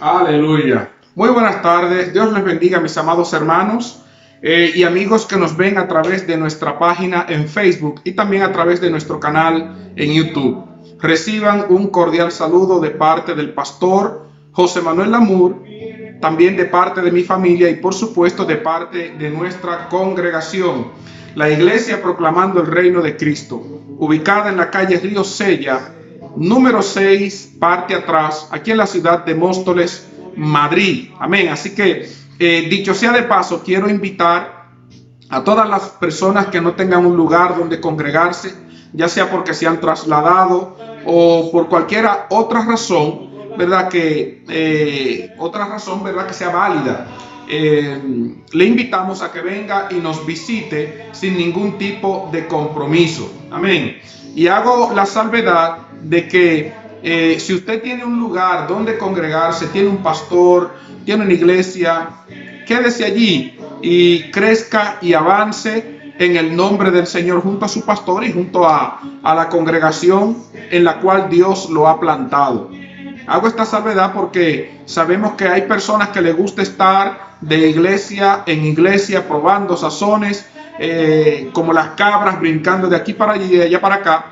Aleluya. Muy buenas tardes. Dios les bendiga, mis amados hermanos y amigos que nos ven a través de nuestra página en Facebook y también a través de nuestro canal en YouTube. Reciban un cordial saludo de parte del pastor José Manuel Lamour, también de parte de mi familia y por supuesto de parte de nuestra congregación, la Iglesia Proclamando el Reino de Cristo, ubicada en la calle Río Sella, número 6, parte atrás, aquí en la ciudad de Móstoles, Madrid. Amén. Así que, dicho sea de paso, quiero invitar a todas las personas que no tengan un lugar donde congregarse, ya sea porque se han trasladado o por cualquier otra razón, ¿verdad? ¿Verdad? Que sea válida. Le invitamos a que venga y nos visite sin ningún tipo de compromiso. Amén. Y hago la salvedad de que si usted tiene un lugar donde congregarse, tiene un pastor, tiene una iglesia, quédese allí y crezca y avance en el nombre del Señor junto a su pastor y junto a la congregación en la cual Dios lo ha plantado. Hago esta salvedad porque sabemos que hay personas que les gusta estar de iglesia en iglesia probando sazones, como las cabras brincando de aquí para allá y de allá para acá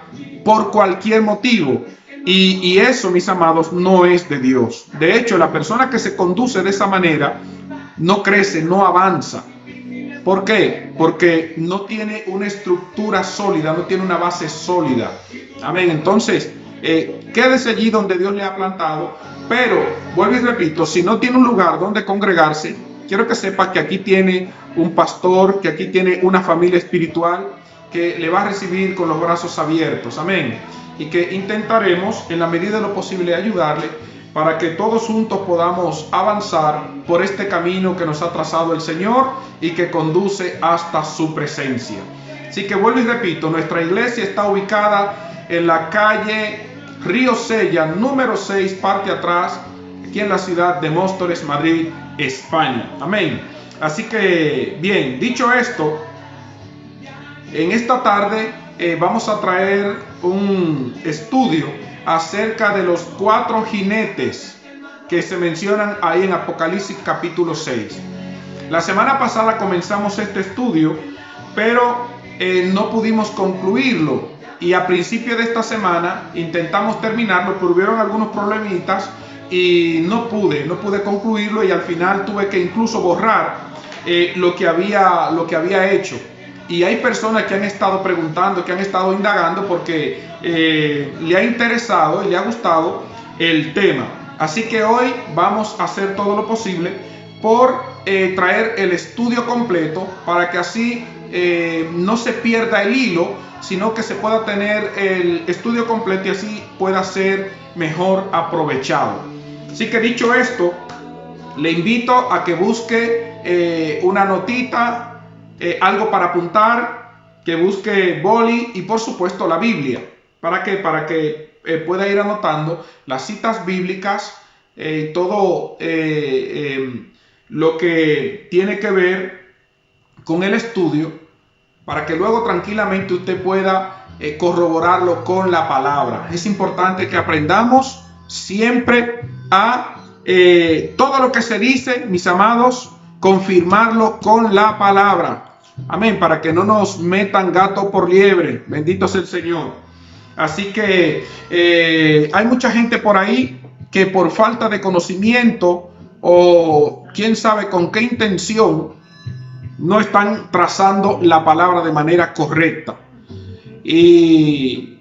por cualquier motivo. Y eso, mis amados, no es de Dios. De hecho, la persona que se conduce de esa manera no crece, no avanza. ¿Por qué? Porque no tiene una estructura sólida, no tiene una base sólida. Amén. Entonces, quédese allí donde Dios le ha plantado, pero vuelvo y repito, si no tiene un lugar donde congregarse, quiero que sepa que aquí tiene un pastor, que aquí tiene una familia espiritual que le va a recibir con los brazos abiertos. Amén. Y que intentaremos en la medida de lo posible ayudarle para que todos juntos podamos avanzar por este camino que nos ha trazado el Señor y que conduce hasta su presencia. Así que vuelvo y repito, nuestra iglesia está ubicada en la calle Río Sella, número 6, parte atrás, aquí en la ciudad de Móstoles, Madrid, España. Amén. Así que, bien, dicho esto, en esta tarde vamos a traer un estudio acerca de los 4 jinetes que se mencionan ahí en Apocalipsis capítulo 6. La semana pasada comenzamos este estudio, pero no pudimos concluirlo. Y a principio de esta semana intentamos terminarlo, pero hubieron algunos problemitas y no pude concluirlo, y al final tuve que incluso borrar lo que había hecho. Y hay personas que han estado preguntando, que han estado indagando porque le ha interesado y le ha gustado el tema. Así que hoy vamos a hacer todo lo posible por traer el estudio completo para que así no se pierda el hilo, sino que se pueda tener el estudio completo y así pueda ser mejor aprovechado. Así que dicho esto, le invito a que busque una notita, algo para apuntar, que busque boli y por supuesto la Biblia. ¿Para qué? Para que pueda ir anotando las citas bíblicas, todo lo que tiene que ver con el estudio, para que luego tranquilamente usted pueda corroborarlo con la palabra. Es importante que aprendamos siempre a todo lo que se dice, mis amados, confirmarlo con la palabra. Amén, para que no nos metan gato por liebre. Bendito sea el Señor. Así que hay mucha gente por ahí que por falta de conocimiento o quién sabe con qué intención no están trazando la palabra de manera correcta. Y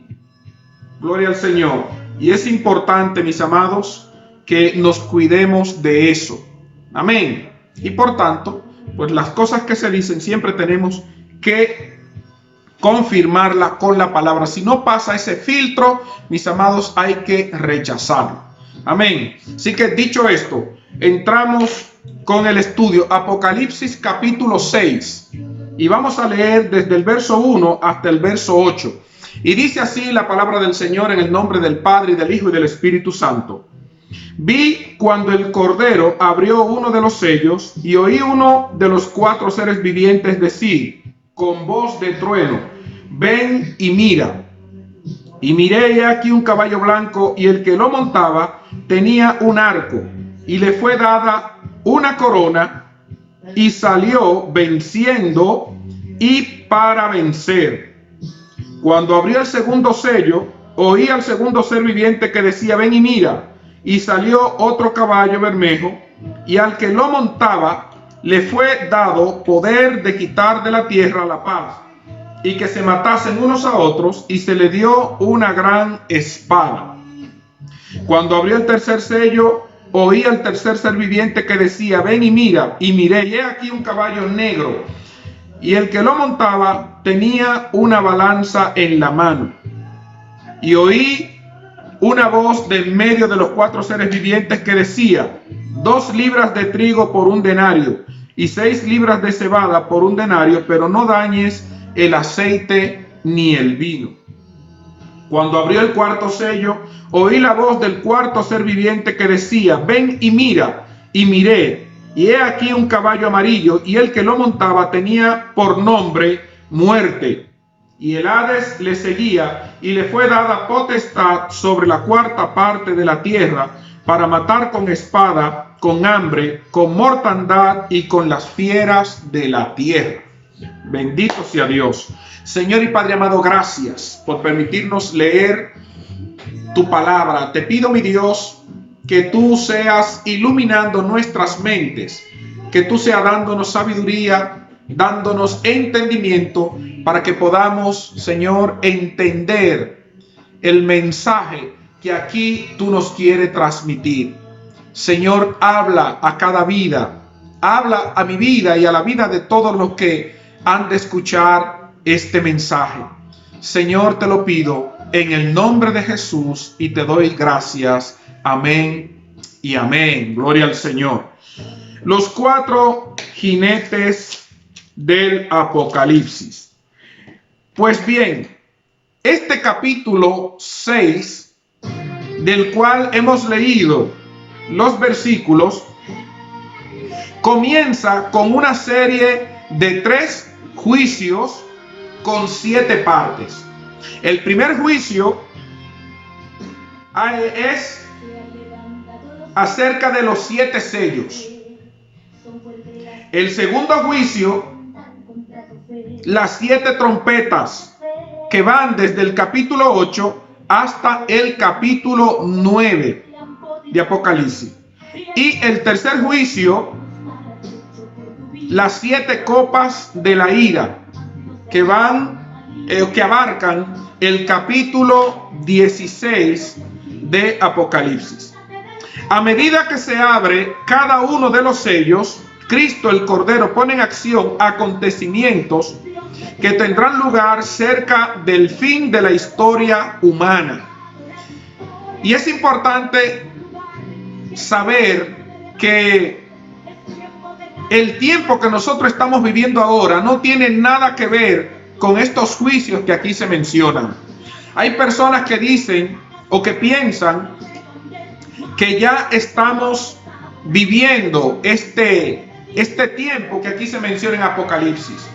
gloria al Señor. Y es importante, mis amados, que nos cuidemos de eso. Amén. Y por tanto, pues las cosas que se dicen siempre tenemos que confirmarla con la palabra. Si no pasa ese filtro, mis amados, hay que rechazarlo. Amén. Así que dicho esto, entramos con el estudio Apocalipsis capítulo 6 y vamos a leer desde el verso 1 hasta el verso 8. Y dice así la palabra del Señor en el nombre del Padre y del Hijo y del Espíritu Santo. Vi cuando el Cordero abrió uno de los sellos y oí uno de los 4 seres vivientes decir con voz de trueno: ven y mira. Y miré, y aquí un caballo blanco, y el que lo montaba tenía un arco, y le fue dada una corona, y salió venciendo y para vencer. Cuando abrió el segundo sello, oí al segundo ser viviente que decía: ven y mira. Y salió otro caballo bermejo, y al que lo montaba le fue dado poder de quitar de la tierra la paz, y que se matasen unos a otros, y se le dio una gran espada. Cuando abrió el tercer sello, oí al tercer ser viviente que decía: ven y mira. Y miré, y he aquí un caballo negro, y el que lo montaba tenía una balanza en la mano. Y oí una voz del medio de los cuatro seres vivientes que decía: 2 libras de trigo por un denario, y 6 libras de cebada por un denario, pero no dañes el aceite ni el vino. Cuando abrió el cuarto sello, oí la voz del cuarto ser viviente que decía: ven y mira. Y miré, y he aquí un caballo amarillo, y el que lo montaba tenía por nombre Muerte. Y el Hades le seguía, y le fue dada potestad sobre la cuarta parte de la tierra, para matar con espada, con hambre, con mortandad y con las fieras de la tierra. Bendito sea Dios. Señor y Padre amado, gracias por permitirnos leer tu palabra. Te pido, mi Dios, que tú seas iluminando nuestras mentes, que tú seas dándonos sabiduría, dándonos entendimiento, para que podamos, Señor, entender el mensaje que aquí tú nos quieres transmitir. Señor, habla a cada vida, habla a mi vida y a la vida de todos los que han de escuchar este mensaje. Señor, te lo pido en el nombre de Jesús y te doy gracias. Amén y amén. Gloria al Señor. Los 4 jinetes del Apocalipsis. Pues bien, este capítulo 6, del cual hemos leído los versículos, comienza con una serie de 3 juicios con 7 partes. El primer juicio es acerca de los 7 sellos. El segundo juicio, las 7 trompetas, que van desde el capítulo 8 hasta el capítulo 9 de Apocalipsis. Y el tercer juicio, las 7 copas de la ira, que abarcan el capítulo 16 de Apocalipsis. A medida que se abre cada uno de los sellos, Cristo el Cordero pone en acción acontecimientos que tendrán lugar cerca del fin de la historia humana. Y es importante saber que el tiempo que nosotros estamos viviendo ahora no tiene nada que ver con estos juicios que aquí se mencionan. Hay personas que dicen o que piensan que ya estamos viviendo este tiempo que aquí se menciona en Apocalipsis.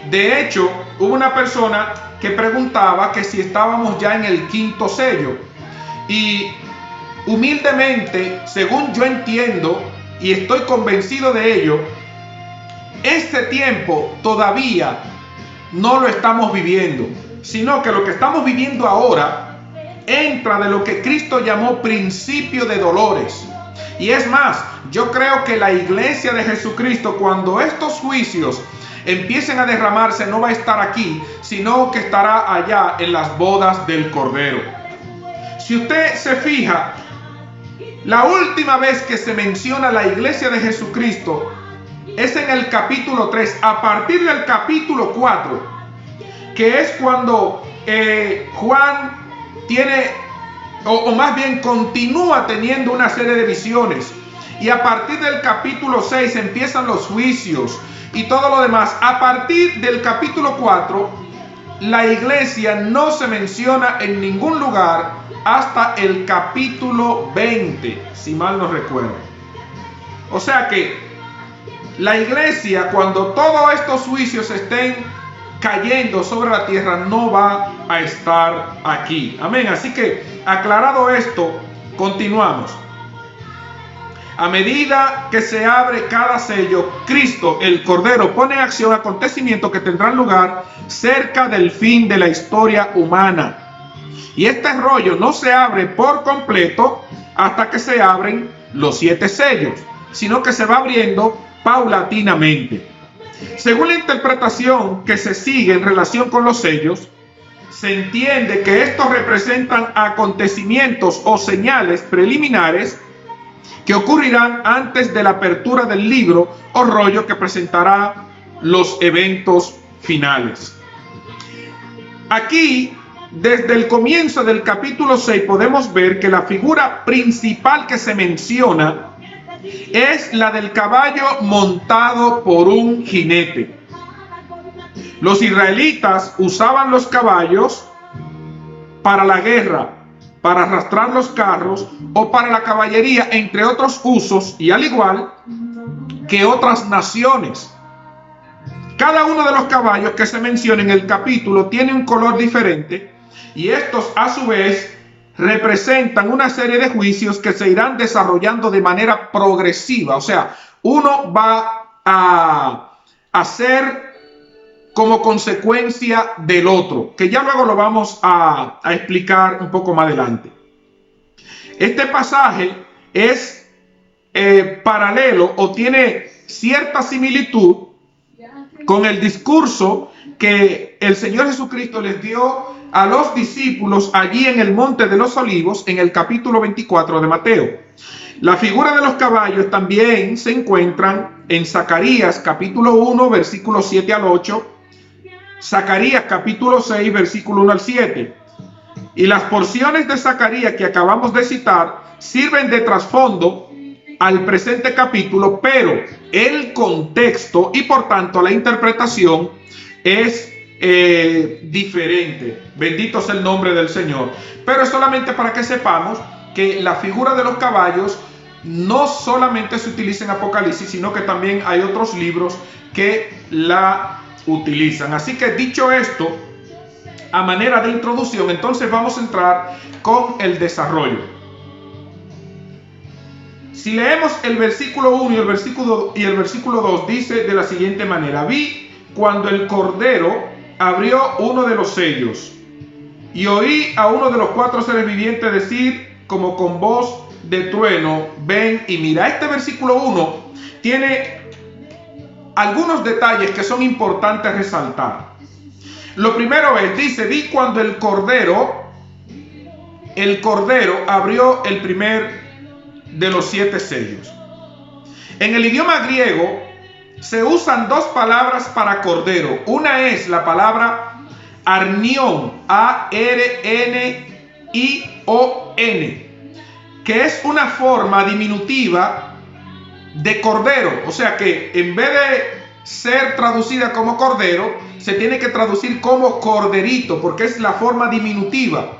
De hecho, hubo una persona que preguntaba que si estábamos ya en el 5º sello. Y humildemente, según yo entiendo y estoy convencido de ello, este tiempo todavía no lo estamos viviendo, sino que lo que estamos viviendo ahora entra de lo que Cristo llamó principio de dolores. Y es más, yo creo que la iglesia de Jesucristo, cuando estos juicios empiecen a derramarse, no va a estar aquí, sino que estará allá en las bodas del Cordero. Si usted se fija, la última vez que se menciona la iglesia de Jesucristo es en el capítulo 3, a partir del capítulo 4, que es cuando Juan tiene, o más bien continúa teniendo una serie de visiones. Y a partir del capítulo 6 empiezan los juicios y todo lo demás. A partir del capítulo 4, la iglesia no se menciona en ningún lugar hasta el capítulo 20, si mal no recuerdo. O sea que la iglesia, cuando todos estos juicios estén cayendo sobre la tierra, no va a estar aquí. Amén. Así que, aclarado esto, continuamos. A medida que se abre cada sello, Cristo, el Cordero, pone en acción acontecimientos que tendrán lugar cerca del fin de la historia humana. Y este rollo no se abre por completo hasta que se abren los 7 sellos, sino que se va abriendo paulatinamente. Según la interpretación que se sigue en relación con los sellos, se entiende que estos representan acontecimientos o señales preliminares que ocurrirán antes de la apertura del libro o rollo que presentará los eventos finales. Aquí, desde el comienzo del capítulo 6, podemos ver que la figura principal que se menciona es la del caballo montado por un jinete. Los israelitas usaban los caballos para la guerra, para arrastrar los carros o para la caballería, entre otros usos, y al igual que otras naciones. Cada uno de los caballos que se menciona en el capítulo tiene un color diferente, y estos a su vez representan una serie de juicios que se irán desarrollando de manera progresiva. O sea, uno va a ser como consecuencia del otro, que ya luego lo vamos a explicar un poco más adelante. Este pasaje es paralelo o tiene cierta similitud con el discurso que el Señor Jesucristo les dio a los discípulos allí en el Monte de los Olivos, en el capítulo 24 de Mateo. La figura de los caballos también se encuentran en Zacarías capítulo 1, versículos 7 al 8, Zacarías capítulo 6, versículo 1 al 7. Y las porciones de Zacarías que acabamos de citar sirven de trasfondo al presente capítulo, pero el contexto y por tanto la interpretación es diferente. Bendito sea el nombre del Señor. Pero es solamente para que sepamos que la figura de los caballos no solamente se utiliza en Apocalipsis, sino que también hay otros libros que la utilizan. Así que dicho esto, a manera de introducción, entonces vamos a entrar con el desarrollo. Si leemos el versículo 1 y el versículo 2, dice de la siguiente manera: vi cuando el Cordero abrió uno de los sellos, y oí a uno de los 4 seres vivientes decir como con voz de trueno: ven y mira. Este versículo 1 tiene algunos detalles que son importantes resaltar. Lo primero es, dice, vi cuando el Cordero abrió el primer de los 7 sellos. En el idioma griego se usan 2 palabras para cordero. Una es la palabra arnión, A-R-N-I-O-N, que es una forma diminutiva de cordero. O sea que en vez de ser traducida como cordero, se tiene que traducir como corderito, porque es la forma diminutiva.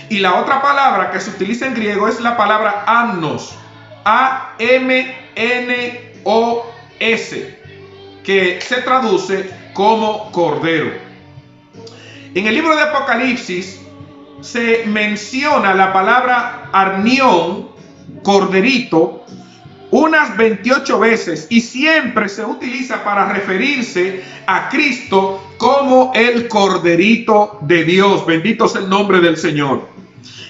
Y la otra palabra que se utiliza en griego es la palabra amnos, A-M-N-O-S, que se traduce como cordero. En el libro de Apocalipsis se menciona la palabra arnión, corderito, unas 28 veces, y siempre se utiliza para referirse a Cristo como el Corderito de Dios. Bendito sea el nombre del Señor.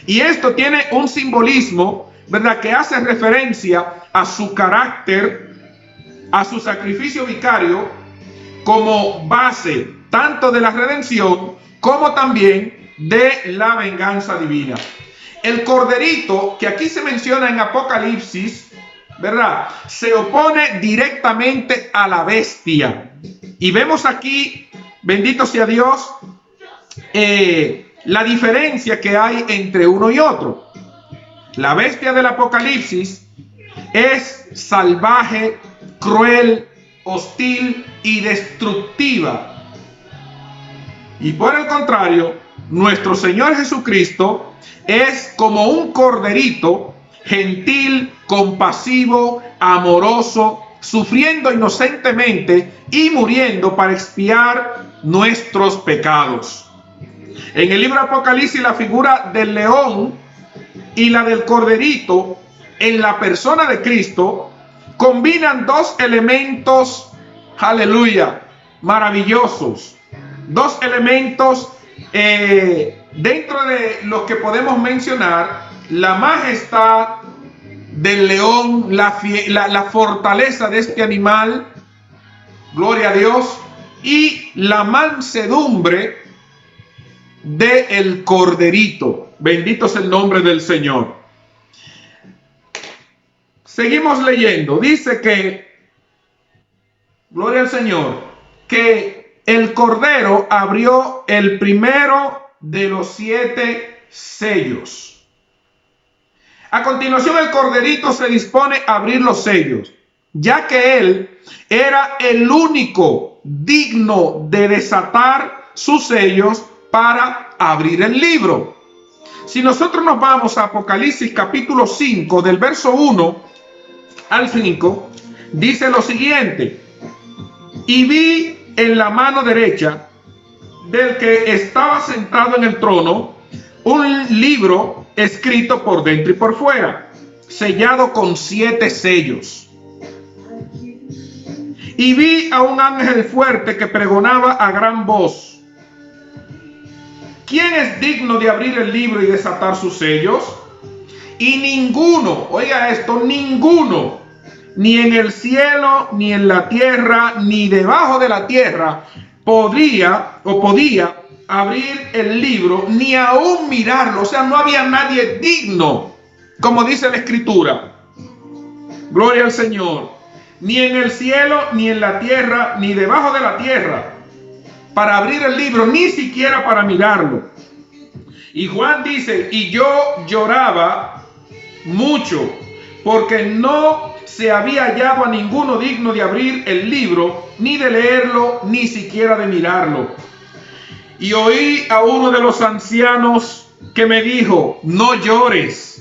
Y esto tiene un simbolismo, ¿verdad?, que hace referencia a su carácter, a su sacrificio vicario como base tanto de la redención como también de la venganza divina. El corderito que aquí se menciona en Apocalipsis, ¿verdad?, se opone directamente a la bestia. Y vemos aquí, bendito sea Dios, la diferencia que hay entre uno y otro. La bestia del Apocalipsis es salvaje, cruel, hostil y destructiva. Y por el contrario, nuestro Señor Jesucristo es como un corderito, gentil, compasivo, amoroso, sufriendo inocentemente y muriendo para expiar nuestros pecados. En el libro de Apocalipsis, la figura del león y la del corderito en la persona de Cristo combinan dos elementos, aleluya, maravillosos. Dos elementos dentro de los que podemos mencionar: la majestad del león, la fortaleza de este animal, gloria a Dios, y la mansedumbre del corderito. Bendito es el nombre del Señor. Seguimos leyendo. Dice que, gloria al Señor, que el cordero abrió el primero de los 7 sellos. A continuación, el corderito se dispone a abrir los sellos, ya que él era el único digno de desatar sus sellos para abrir el libro. Si nosotros nos vamos a Apocalipsis capítulo 5, del verso 1 al 5, dice lo siguiente: y vi en la mano derecha del que estaba sentado en el trono un libro escrito por dentro y por fuera, sellado con 7 sellos. Y vi a un ángel fuerte que pregonaba a gran voz: ¿quién es digno de abrir el libro y desatar sus sellos? Y ninguno, oiga esto, ninguno, ni en el cielo, ni en la tierra, ni debajo de la tierra, podía abrir el libro, ni aún mirarlo. O sea, no había nadie digno, como dice la Escritura. Gloria al Señor. Ni en el cielo, ni en la tierra, ni debajo de la tierra, para abrir el libro, ni siquiera para mirarlo. Y Juan dice: y yo lloraba mucho, porque no se había hallado a ninguno digno de abrir el libro, ni de leerlo, ni siquiera de mirarlo. Y oí a uno de los ancianos que me dijo: no llores.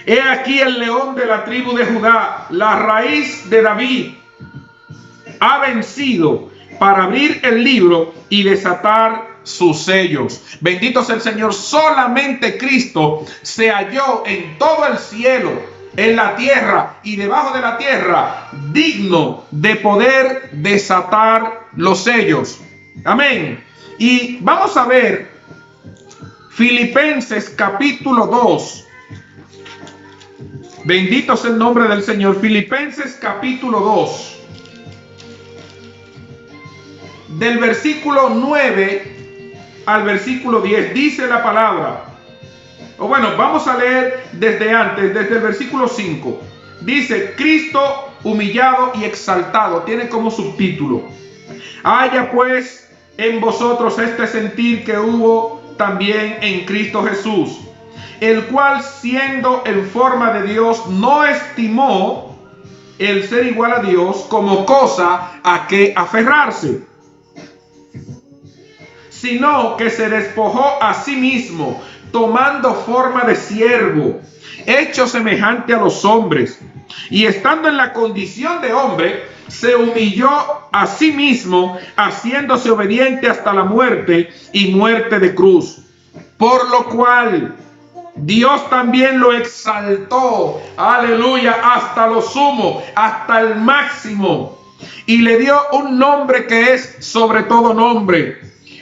He aquí el león de la tribu de Judá, la raíz de David, ha vencido para abrir el libro y desatar sus sellos. Bendito sea el Señor. Solamente Cristo se halló en todo el cielo, en la tierra y debajo de la tierra, digno de poder desatar los sellos. Amén. Y vamos a ver Filipenses capítulo 2. Bendito sea el nombre del Señor. Filipenses capítulo 2. Del versículo 9 al versículo 10 dice la palabra. O bueno, vamos a leer desde antes, desde el versículo 5. Dice: Cristo humillado y exaltado. Tiene como subtítulo: haya pues en vosotros este sentir que hubo también en Cristo Jesús, el cual, siendo en forma de Dios, no estimó el ser igual a Dios como cosa a que aferrarse, sino que se despojó a sí mismo, tomando forma de siervo, hecho semejante a los hombres, y estando en la condición de hombre, se humilló a sí mismo, haciéndose obediente hasta la muerte y muerte de cruz. Por lo cual Dios también lo exaltó, aleluya, hasta lo sumo, hasta el máximo, y le dio un nombre que es sobre todo nombre,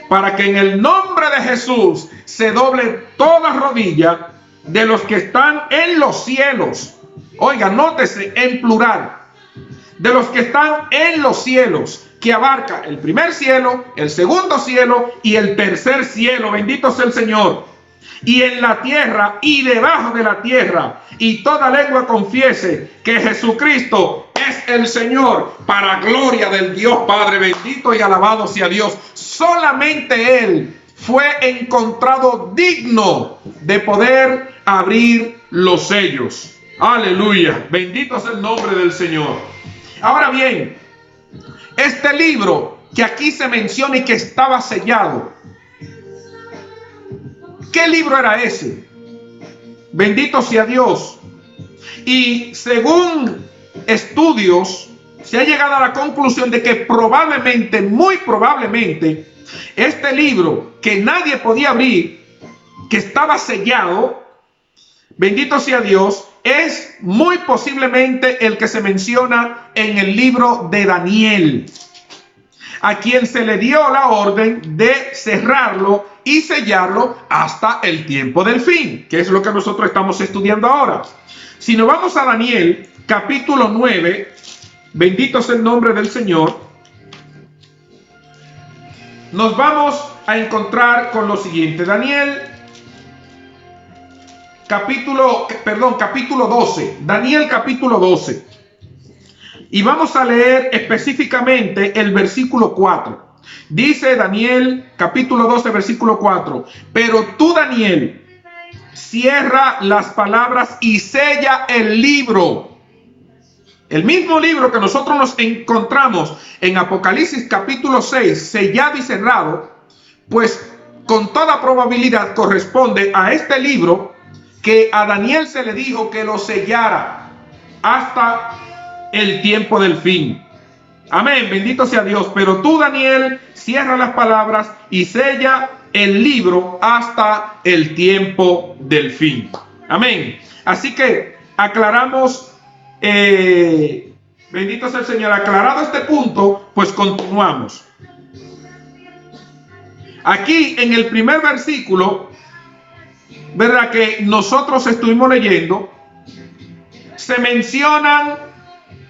para que en el nombre de Jesús se doble toda rodilla de los que están en los cielos. Oiga, nótese en plural: de los que están en los cielos, que abarca el primer cielo, el segundo cielo y el tercer cielo. Bendito sea el Señor. Y en la tierra y debajo de la tierra, y toda lengua confiese que Jesucristo es el Señor, para gloria del Dios Padre. Bendito y alabado sea Dios. Solamente Él fue encontrado digno de poder abrir los sellos. Aleluya. Bendito es el nombre del Señor. Ahora bien, este libro que aquí se menciona y que estaba sellado, ¿qué libro era ese? Bendito sea Dios. Y según estudios, se ha llegado a la conclusión de que probablemente, muy probablemente, este libro que nadie podía abrir, que estaba sellado, bendito sea Dios, es muy posiblemente el que se menciona en el libro de Daniel, a quien se le dio la orden de cerrarlo y sellarlo hasta el tiempo del fin, que es lo que nosotros estamos estudiando ahora. Si nos vamos a Daniel, capítulo 9, bendito sea el nombre del Señor, nos vamos a encontrar con lo siguiente. Daniel, capítulo 12. Daniel capítulo 12. Y vamos a leer específicamente el versículo 4. Dice Daniel capítulo 12, versículo 4. Pero tú, Daniel, cierra las palabras y sella el libro. El mismo libro que nosotros nos encontramos en Apocalipsis capítulo 6, sellado y cerrado, pues con toda probabilidad corresponde a este libro que a Daniel se le dijo que lo sellara hasta el tiempo del fin. Amén, bendito sea Dios. Pero tú, Daniel, cierra las palabras y sella el libro hasta el tiempo del fin. Amén. Así que aclaramos, bendito sea el Señor, aclarado este punto, pues continuamos. Aquí en el primer versículo, ¿verdad?, que nosotros estuvimos leyendo, se mencionan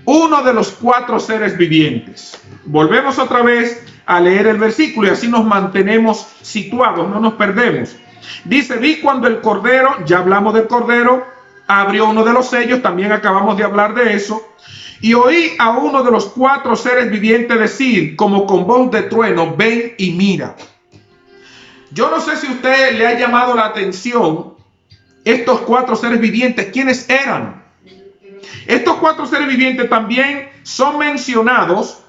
uno de los 4 seres vivientes. Volvemos otra vez a leer el versículo y así nos mantenemos situados, no nos perdemos. Dice: vi cuando el Cordero, ya hablamos del Cordero, abrió uno de los sellos, también acabamos de hablar de eso, y oí a uno de los 4 seres vivientes decir, como con voz de trueno: ven y mira. Yo no sé si a usted le ha llamado la atención estos 4 seres vivientes, ¿quiénes eran? Estos 4 seres vivientes también son mencionados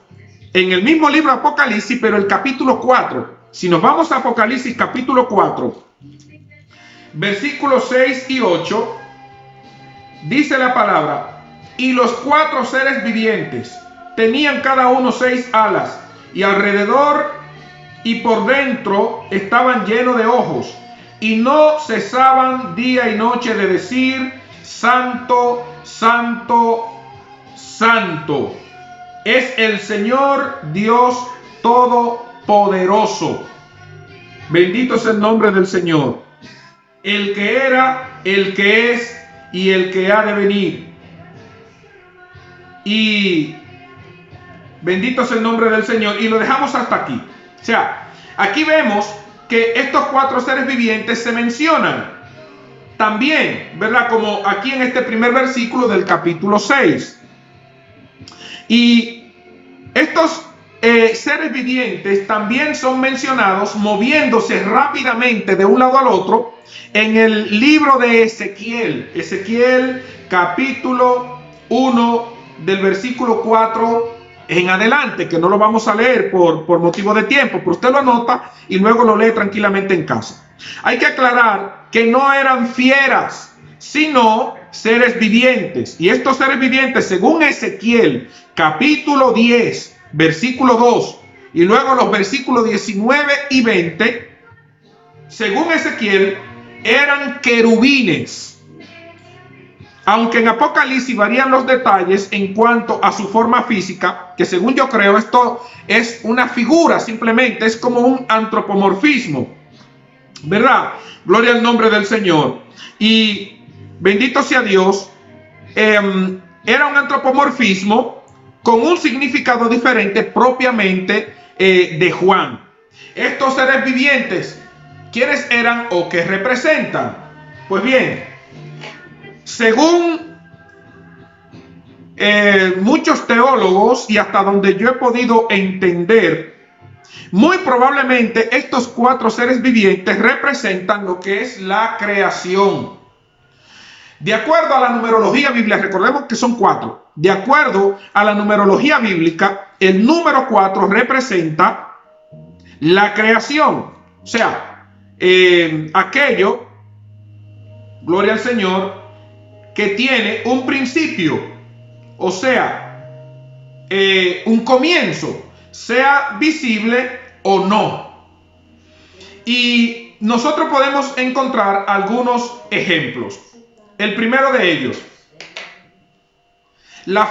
en el mismo libro Apocalipsis, pero el capítulo 4. Si nos vamos a Apocalipsis capítulo 4, versículos 6 y 8, dice la palabra: y los 4 seres vivientes tenían cada uno 6 alas, y alrededor y por dentro estaban llenos de ojos, y no cesaban día y noche de decir: santo, santo, santo es el Señor Dios Todopoderoso. Bendito es el nombre del Señor, el que era, el que es y el que ha de venir. Y bendito es el nombre del Señor. Y lo dejamos hasta aquí. O sea, aquí vemos que estos 4 seres vivientes se mencionan también, ¿verdad? Como aquí en este primer versículo del capítulo 6. Y estos seres vivientes también son mencionados moviéndose rápidamente de un lado al otro en el libro de Ezequiel. Ezequiel capítulo 1 del versículo 4 en adelante, que no lo vamos a leer por motivo de tiempo, pero usted lo anota y luego lo lee tranquilamente en casa. Hay que aclarar que no eran fieras, sino seres vivientes. Y estos seres vivientes, según Ezequiel, capítulo 10, versículo 2, y luego los versículos 19 y 20, según Ezequiel, eran querubines. Aunque en Apocalipsis varían los detalles en cuanto a su forma física, que según yo creo esto es una figura, simplemente es como un antropomorfismo, ¿verdad? Gloria al nombre del Señor. Y bendito sea Dios, era un antropomorfismo con un significado diferente propiamente de Juan. Estos seres vivientes, ¿quiénes eran o qué representan? Pues bien, según muchos teólogos y hasta donde yo he podido entender, muy probablemente estos 4 seres vivientes representan lo que es la creación. De acuerdo a la numerología bíblica, recordemos que son 4. De acuerdo a la numerología bíblica, el número 4 representa la creación. O sea, aquello, gloria al Señor, que tiene un principio, o sea, un comienzo, sea visible o no. Y nosotros podemos encontrar algunos ejemplos. El primero de ellos, Las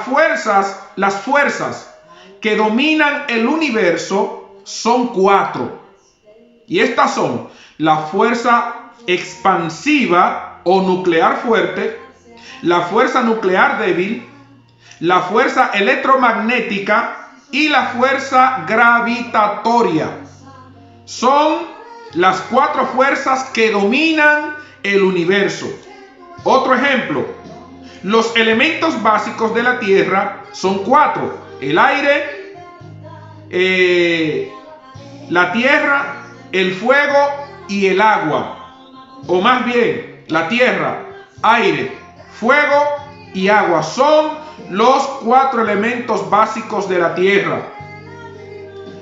fuerzas que dominan el universo son 4. Y estas son la fuerza expansiva o nuclear fuerte, la fuerza nuclear débil, la fuerza electromagnética y la fuerza gravitatoria. Son las 4 fuerzas que dominan el universo. Otro ejemplo, los elementos básicos de la Tierra son 4: el aire, la tierra, el fuego y el agua. O más bien, la tierra, aire, fuego y agua son los 4 elementos básicos de la Tierra.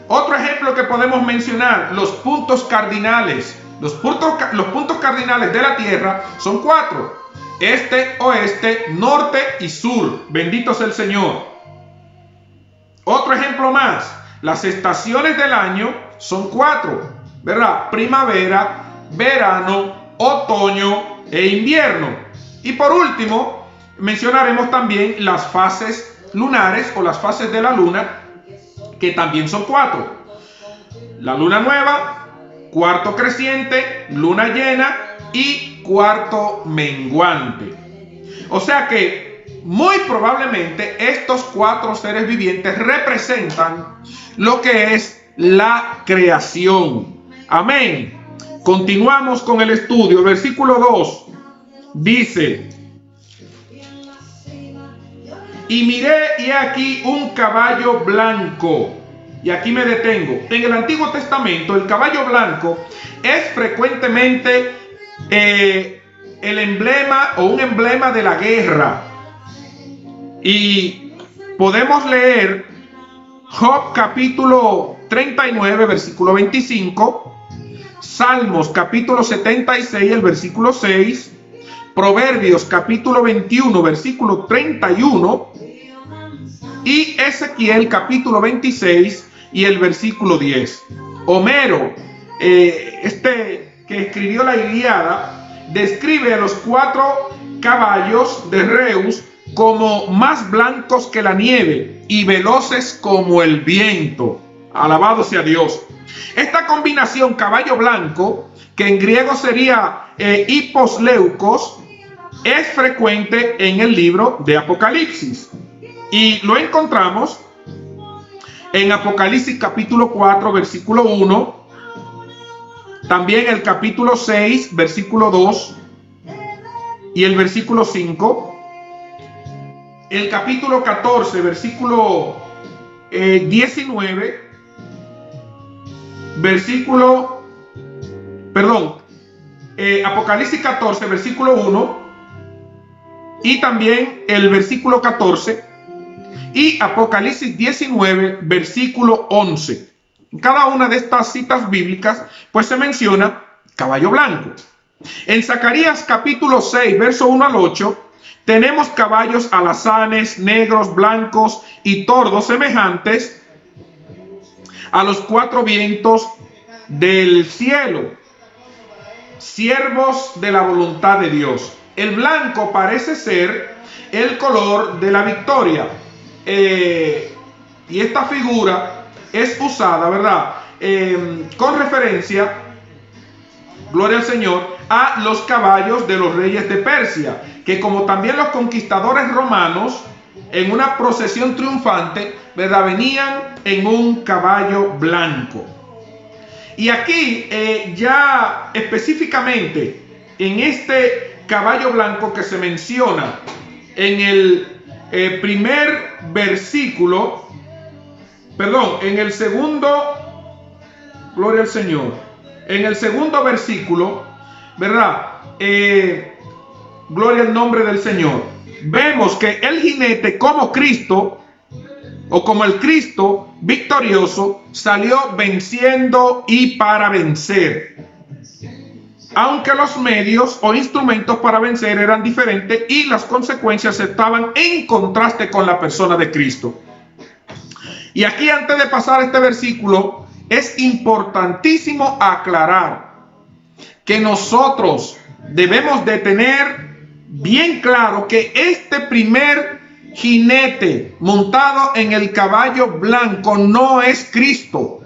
Otro ejemplo que podemos mencionar, los puntos cardinales. Los puntos cardinales de la Tierra son 4: este, oeste, norte y sur. Bendito sea el Señor. Otro ejemplo más, las estaciones del año son 4, ¿verdad? Primavera, verano, otoño e invierno. Y por último, mencionaremos también las fases lunares o las fases de la luna, que también son 4. La luna nueva, cuarto creciente, luna llena y cuarto menguante. O sea que muy probablemente estos 4 seres vivientes representan lo que es la creación. Amén. Continuamos con el estudio. Versículo 2 dice: y miré y aquí un caballo blanco. Y aquí me detengo. En el Antiguo Testamento el caballo blanco es frecuentemente el emblema o un emblema de la guerra. Y podemos leer Job capítulo 39 versículo 25, Salmos capítulo 76 el versículo 6, Proverbios capítulo 21 versículo 31 y Ezequiel capítulo 26 y el versículo 10. Homero, que escribió la Ilíada, describe a los 4 caballos de Reus como más blancos que la nieve y veloces como el viento. Alabado sea Dios. Esta combinación caballo blanco, que en griego sería hippos leucos, es frecuente en el libro de Apocalipsis. Y lo encontramos en Apocalipsis capítulo 4 versículo 1, también el capítulo 6 versículo 2 y el versículo 5, el capítulo 14 versículo 19, Apocalipsis 14 versículo 1 y también el versículo 14 y Apocalipsis 19 versículo 11. En cada una de estas citas bíblicas pues se menciona caballo blanco. En Zacarías capítulo 6 verso 1 al 8 tenemos caballos alazanes, negros, blancos y tordos semejantes a los 4 vientos del cielo, siervos de la voluntad de Dios. El blanco parece ser el color de la victoria. Y esta figura es usada, ¿verdad? Con referencia, gloria al Señor, a los caballos de los reyes de Persia, que como también los conquistadores romanos, en una procesión triunfante, ¿verdad?, venían en un caballo blanco. Y aquí ya específicamente en este caballo blanco que se menciona en el primer versículo, en el segundo, gloria al Señor, en el segundo versículo, ¿verdad? Gloria al nombre del Señor. Vemos que el jinete como Cristo, o como el Cristo victorioso, salió venciendo y para vencer. Aunque los medios o instrumentos para vencer eran diferentes y las consecuencias estaban en contraste con la persona de Cristo. Y aquí, antes de pasar a este versículo, es importantísimo aclarar que nosotros debemos de tener bien claro que este primer jinete montado en el caballo blanco no es Cristo,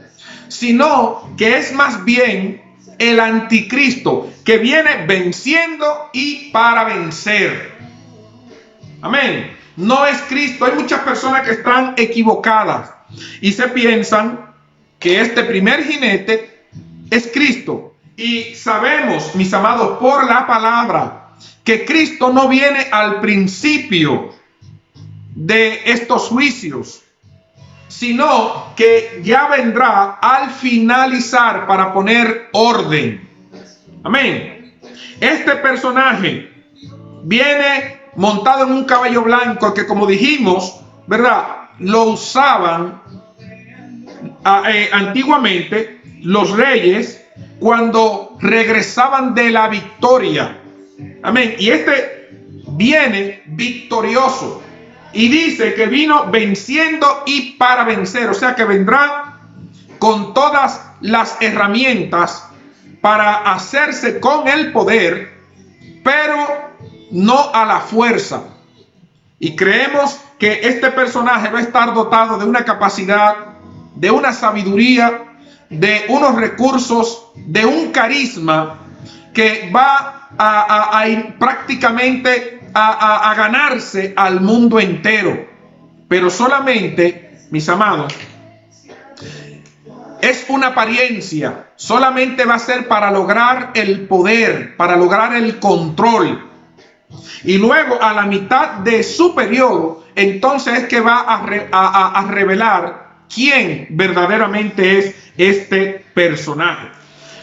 sino que es más bien el anticristo que viene venciendo y para vencer. Amén. No es Cristo. Hay muchas personas que están equivocadas y se piensan que este primer jinete es Cristo. Y sabemos, mis amados, por la palabra, que Cristo no viene al principio de estos juicios, sino que ya vendrá al finalizar para poner orden. Amén. Este personaje viene montado en un caballo blanco que, como dijimos, ¿verdad?, lo usaban antiguamente los reyes cuando regresaban de la victoria. Amén. Y este viene victorioso y dice que vino venciendo y para vencer. O sea que vendrá con todas las herramientas para hacerse con el poder, pero no a la fuerza. Y creemos que este personaje va a estar dotado de una capacidad, de una sabiduría, de unos recursos, de un carisma que va a ir prácticamente a ganarse al mundo entero. Pero solamente, mis amados, es una apariencia. Solamente va a ser para lograr el poder, para lograr el control. Y luego, a la mitad de su periodo, entonces es que va a revelar quién verdaderamente es este personaje.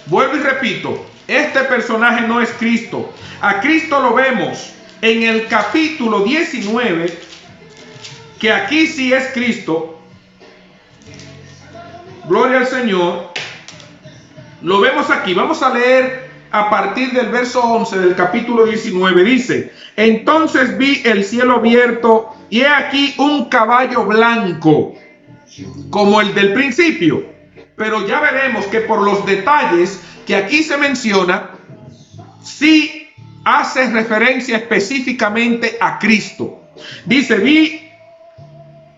Vuelvo y repito, este personaje no es Cristo. A Cristo lo vemos en el capítulo 19, que aquí sí es Cristo. Gloria al Señor. Lo vemos aquí. Vamos a leer a partir del verso 11 del capítulo 19. Dice: entonces vi el cielo abierto y he aquí un caballo blanco, como el del principio. Pero ya veremos que por los detalles que aquí se menciona, sí hace referencia específicamente a Cristo. Dice: vi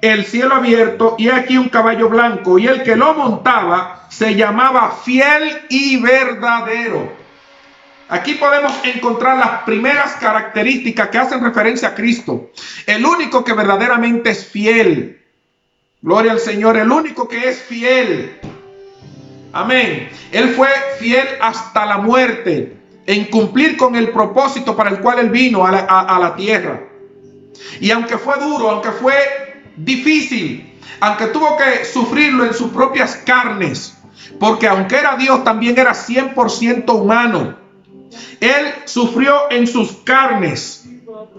el cielo abierto y aquí un caballo blanco, y el que lo montaba se llamaba Fiel y Verdadero. Aquí podemos encontrar las primeras características que hacen referencia a Cristo. El único que verdaderamente es fiel. Gloria al Señor. El único que es fiel. Amén. Él fue fiel hasta la muerte en cumplir con el propósito para el cual él vino a la tierra. Y aunque fue duro, aunque fue difícil, aunque tuvo que sufrirlo en sus propias carnes, porque aunque era Dios, también era 100% humano. Él sufrió en sus carnes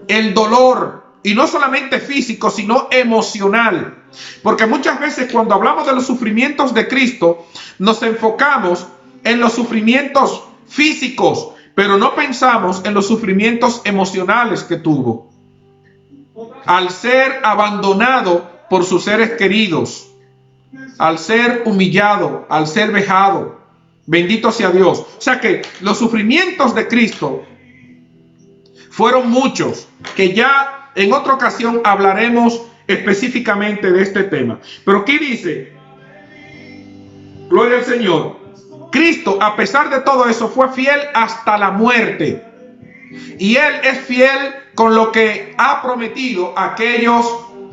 el dolor, y no solamente físico, sino emocional. Porque muchas veces cuando hablamos de los sufrimientos de Cristo, nos enfocamos en los sufrimientos físicos, pero no pensamos en los sufrimientos emocionales que tuvo. Al ser abandonado por sus seres queridos, al ser humillado, al ser vejado. Bendito sea Dios. O sea que los sufrimientos de Cristo fueron muchos, que ya en otra ocasión hablaremos específicamente de este tema. Pero aquí dice, gloria al Señor, Cristo, a pesar de todo eso, fue fiel hasta la muerte. Y Él es fiel con lo que ha prometido a aquellos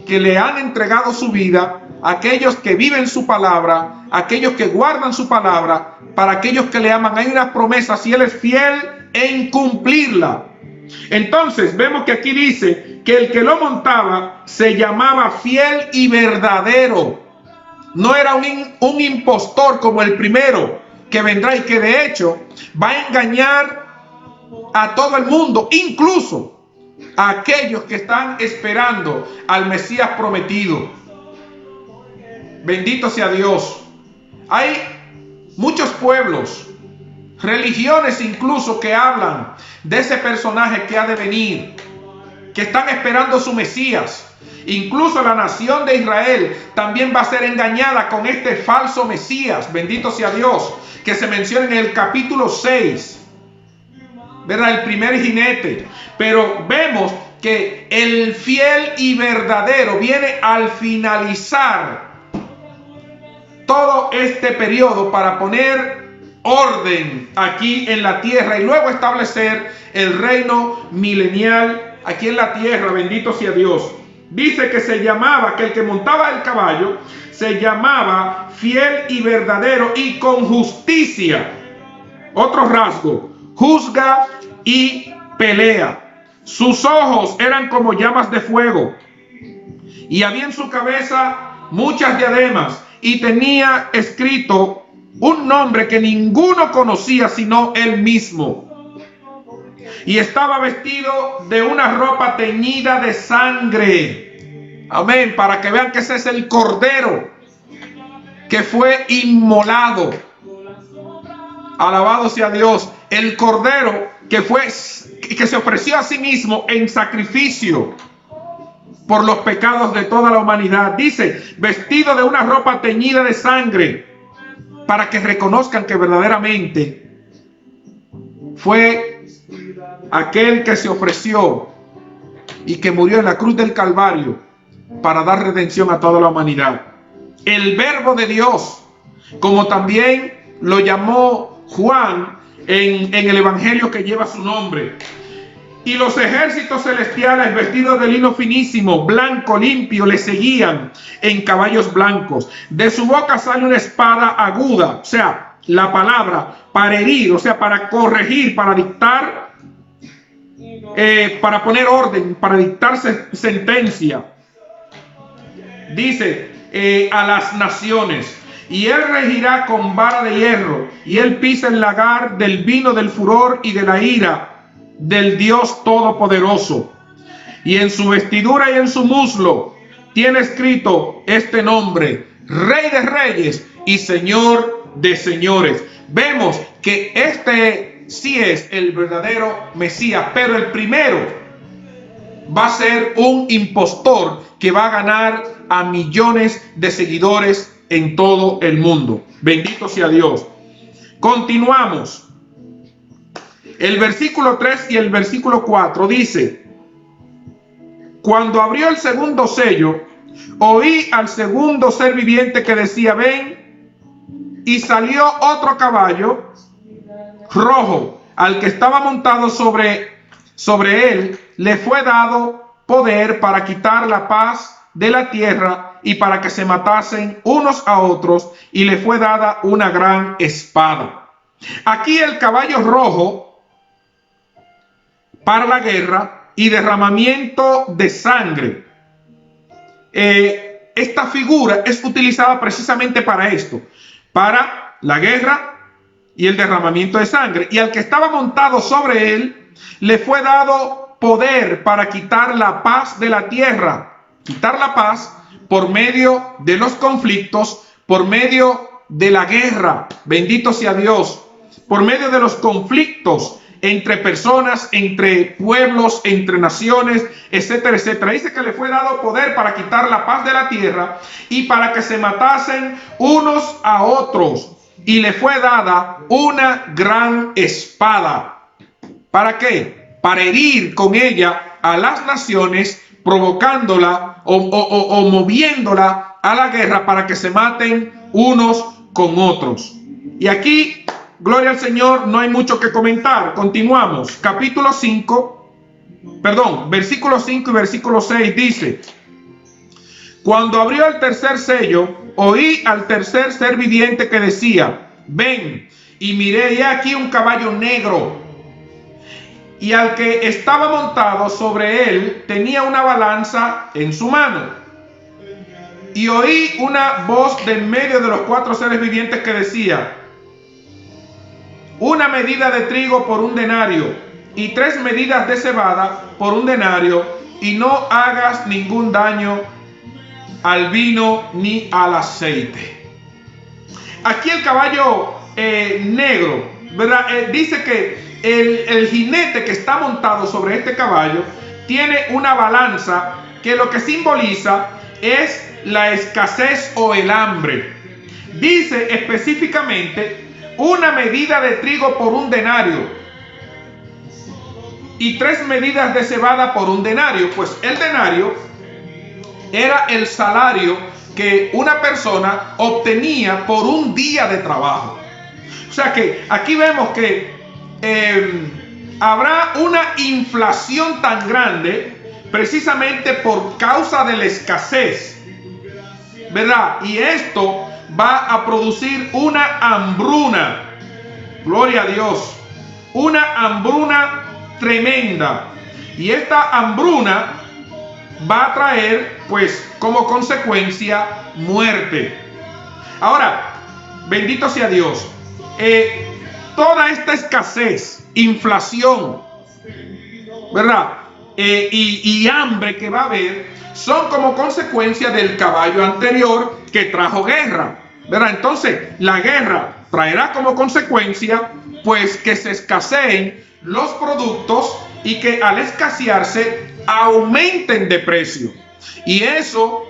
que le han entregado su vida, a aquellos que viven su palabra, a aquellos que guardan su palabra, para aquellos que le aman. Hay unas promesas y Él es fiel en cumplirla. Entonces vemos que aquí dice que el que lo montaba se llamaba Fiel y Verdadero. No era un impostor como el primero que vendrá y que de hecho va a engañar a todo el mundo, incluso a aquellos que están esperando al Mesías prometido. Bendito sea Dios. Hay muchos pueblos, religiones incluso, que hablan de ese personaje que ha de venir, que están esperando su Mesías. Incluso la nación de Israel también va a ser engañada con este falso Mesías, bendito sea Dios, que se menciona en el capítulo 6, ¿verdad? El primer jinete. Pero vemos que el fiel y verdadero viene al finalizar todo este periodo para poner orden aquí en la tierra y luego establecer el reino milenial aquí en la tierra. Bendito sea Dios. Dice que se llamaba, que el que montaba el caballo se llamaba fiel y verdadero y con justicia. Otro rasgo, juzga y pelea. Sus ojos eran como llamas de fuego y había en su cabeza muchas diademas y tenía escrito un nombre que ninguno conocía sino él mismo. Y estaba vestido de una ropa teñida de sangre. Amén, para que vean que ese es el cordero que fue inmolado. Alabado sea Dios, el cordero que se ofreció a sí mismo en sacrificio por los pecados de toda la humanidad. Dice, vestido de una ropa teñida de sangre, para que reconozcan que verdaderamente fue aquel que se ofreció y que murió en la cruz del Calvario para dar redención a toda la humanidad. El Verbo de Dios, como también lo llamó Juan en el evangelio que lleva su nombre. Y los ejércitos celestiales vestidos de lino finísimo, blanco, limpio, le seguían en caballos blancos. De su boca sale una espada aguda, o sea, la palabra, para herir, o sea, para corregir, para dictar, para poner orden, para dictar sentencia. Dice, a las naciones. Y él regirá con vara de hierro, y él pisa el lagar del vino del furor y de la ira del Dios Todopoderoso. Y en su vestidura y en su muslo tiene escrito este nombre: Rey de Reyes y Señor de Señores. Vemos que este sí es el verdadero Mesías, pero el primero va a ser un impostor que va a ganar a millones de seguidores en todo el mundo. Bendito sea Dios. Continuamos. El versículo 3 y el versículo 4 dice: cuando abrió el segundo sello, oí al segundo ser viviente que decía: ven. Y salió otro caballo rojo, al que estaba montado sobre él le fue dado poder para quitar la paz de la tierra y para que se matasen unos a otros, y le fue dada una gran espada. Aquí el caballo rojo para la guerra y derramamiento de sangre. Esta figura es utilizada precisamente para esto, para la guerra y el derramamiento de sangre. Y al que estaba montado sobre él le fue dado poder para quitar la paz de la tierra. Quitar la paz por medio de los conflictos, por medio de la guerra. Bendito sea Dios. Por medio de los conflictos entre personas, entre pueblos, entre naciones, etcétera, etcétera. Dice que le fue dado poder para quitar la paz de la tierra y para que se matasen unos a otros. Y le fue dada una gran espada. ¿Para qué? Para herir con ella a las naciones, provocándola o moviéndola a la guerra para que se maten unos con otros. Y aquí, gloria al Señor, no hay mucho que comentar. Continuamos. Capítulo 5, versículo 5 y versículo 6 dice: cuando abrió el tercer sello, oí al tercer ser viviente que decía: ven. Y miré, y aquí un caballo negro, y al que estaba montado sobre él tenía una balanza en su mano. Y oí una voz de en medio de los cuatro seres vivientes que decía: una medida de trigo por un denario, y 3 medidas de cebada por un denario, y no hagas ningún daño al vino ni al aceite. Aquí el caballo negro, ¿verdad? Dice que el jinete que está montado sobre este caballo tiene una balanza que lo que simboliza es la escasez o el hambre. Dice específicamente una medida de trigo por un denario. y 3 medidas de cebada por un denario. Pues el denario era el salario que una persona obtenía por un día de trabajo. O sea que aquí vemos que habrá una inflación tan grande precisamente por causa de la escasez, ¿verdad? Y esto va a producir una hambruna, gloria a Dios, una hambruna tremenda. Y esta hambruna va a traer, pues, como consecuencia, muerte. Ahora, bendito sea Dios, toda esta escasez, inflación, ¿verdad? Y hambre que va a haber son como consecuencia del caballo anterior que trajo guerra, ¿verdad? Entonces, la guerra traerá como consecuencia, pues, que se escaseen los productos y que al escasearse aumenten de precio. Y eso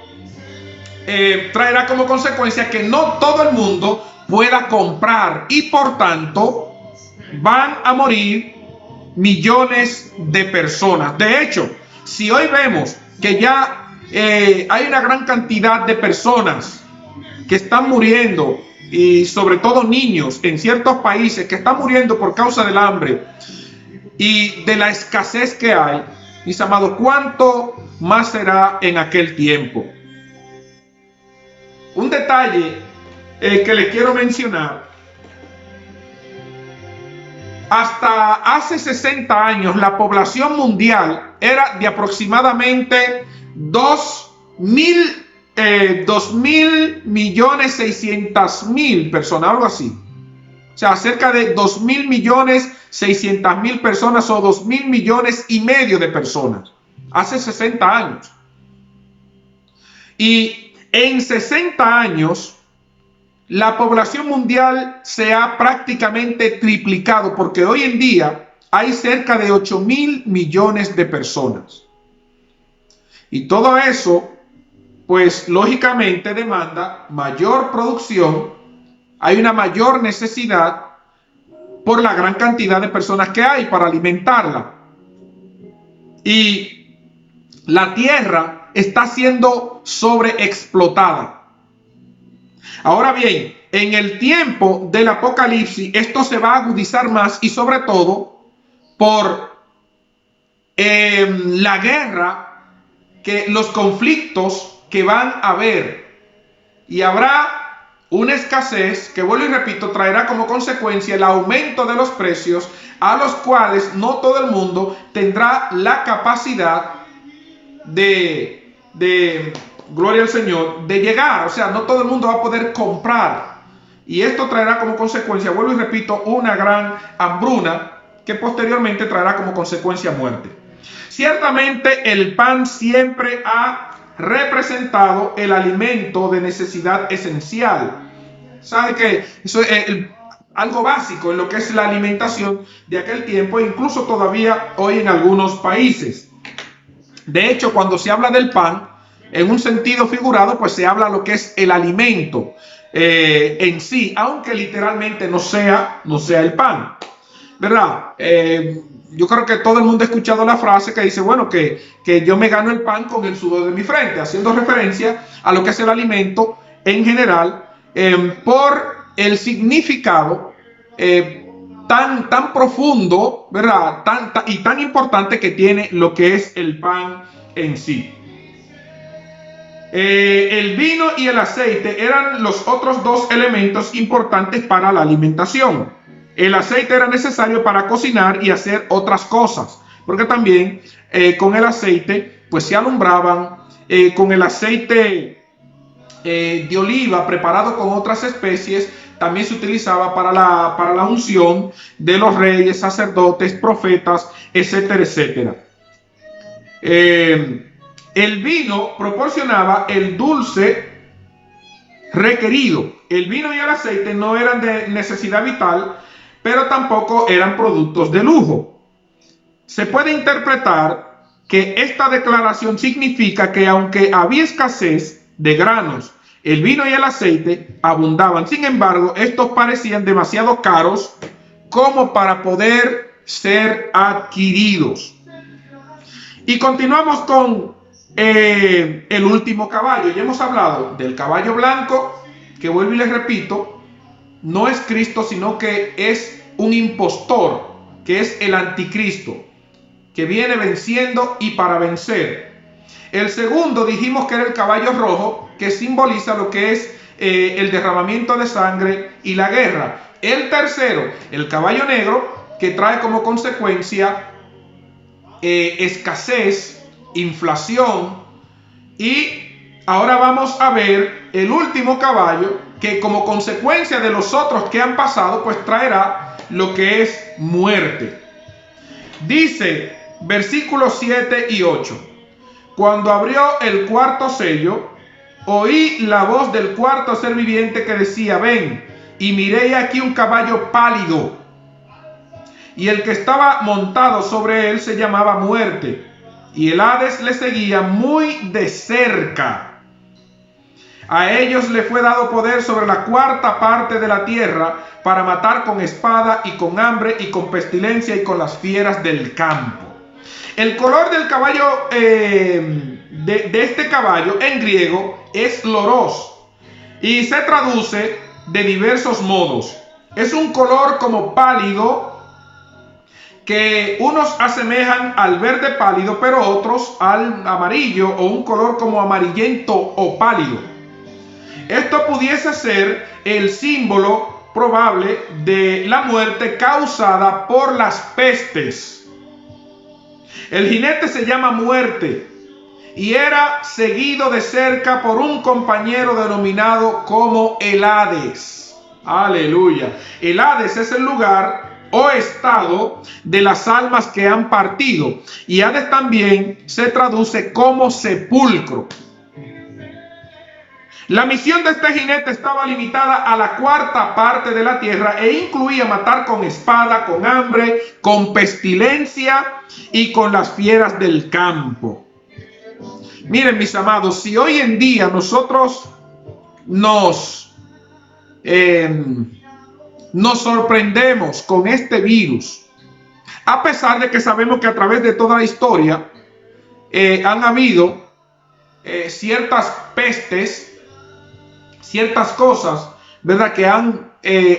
traerá como consecuencia que no todo el mundo pueda comprar y por tanto van a morir millones de personas. De hecho, si hoy vemos que ya hay una gran cantidad de personas que están muriendo, y sobre todo niños en ciertos países que están muriendo por causa del hambre y de la escasez que hay, mis amados, ¿cuánto más será en aquel tiempo? Un detalle que le quiero mencionar: hasta hace 60 años la población mundial era de aproximadamente 2.600.000 personas, algo así. O sea, cerca de 2.600.000 personas o 2.5 millones de personas. Hace 60 años. Y en 60 años, la población mundial se ha prácticamente triplicado, porque hoy en día hay cerca de 8.000 millones de personas. Y todo eso, pues lógicamente demanda mayor producción, hay una mayor necesidad por la gran cantidad de personas que hay para alimentarla. Y la tierra está siendo sobreexplotada. Ahora bien, en el tiempo del Apocalipsis, esto se va a agudizar más y sobre todo por la guerra, los conflictos que van a haber. Y habrá una escasez que, vuelvo y repito, traerá como consecuencia el aumento de los precios, a los cuales no todo el mundo tendrá la capacidad de gloria al Señor, de llegar. O sea, no todo el mundo va a poder comprar. Y esto traerá como consecuencia, vuelvo y repito, una gran hambruna que posteriormente traerá como consecuencia muerte. Ciertamente el pan siempre ha representado el alimento de necesidad esencial. ¿Sabe qué? Eso es algo básico en lo que es la alimentación de aquel tiempo, incluso todavía hoy en algunos países. De hecho, cuando se habla del pan, en un sentido figurado, pues se habla lo que es el alimento en sí, aunque literalmente no sea el pan, ¿verdad? Yo creo que todo el mundo ha escuchado la frase que dice, bueno, que yo me gano el pan con el sudor de mi frente, haciendo referencia a lo que es el alimento en general, por el significado tan profundo, ¿verdad? Y tan importante que tiene lo que es el pan en sí. El vino y el aceite eran los otros dos elementos importantes para la alimentación. El aceite era necesario para cocinar y hacer otras cosas, porque también con el aceite pues se alumbraban, con el aceite de oliva preparado con otras especies, también se utilizaba para la unción de los reyes, sacerdotes, profetas, etcétera, etcétera. El vino proporcionaba el dulce requerido. El vino y el aceite no eran de necesidad vital, pero tampoco eran productos de lujo. Se puede interpretar que esta declaración significa que aunque había escasez de granos, el vino y el aceite abundaban. Sin embargo, estos parecían demasiado caros como para poder ser adquiridos. Y continuamos con el último caballo. Ya hemos hablado del caballo blanco, que vuelvo y les repito, no es Cristo, sino que es un impostor, que es el anticristo, que viene venciendo y para vencer. El segundo dijimos que era el caballo rojo, que simboliza lo que es el derramamiento de sangre y la guerra. El tercero, el caballo negro, que trae como consecuencia escasez, inflación. Y ahora vamos a ver el último caballo, que como consecuencia de los otros que han pasado, pues traerá lo que es muerte. Dice versículos 7 y 8. Cuando abrió el cuarto sello, oí la voz del cuarto ser viviente que decía: ven. Y miré aquí un caballo pálido, y el que estaba montado sobre él se llamaba Muerte, y el Hades le seguía muy de cerca. A ellos le fue dado poder sobre la cuarta parte de la tierra, para matar con espada y con hambre y con pestilencia y con las fieras del campo. El color del caballo, de este caballo en griego, es loros, y se traduce de diversos modos. Es un color como pálido, que unos asemejan al verde pálido, pero otros al amarillo, o un color como amarillento o pálido. Esto pudiese ser el símbolo probable de la muerte causada por las pestes. El jinete se llama Muerte y era seguido de cerca por un compañero denominado como el Hades. Aleluya. El Hades es el lugar o estado de las almas que han partido, y Hades también se traduce como sepulcro. La misión de este jinete estaba limitada a la cuarta parte de la tierra e incluía matar con espada, con hambre, con pestilencia y con las fieras del campo. Miren, mis amados, si hoy en día nosotros nos sorprendemos con este virus, a pesar de que sabemos que a través de toda la historia han habido ciertas pestes, ciertas cosas, ¿verdad?, que han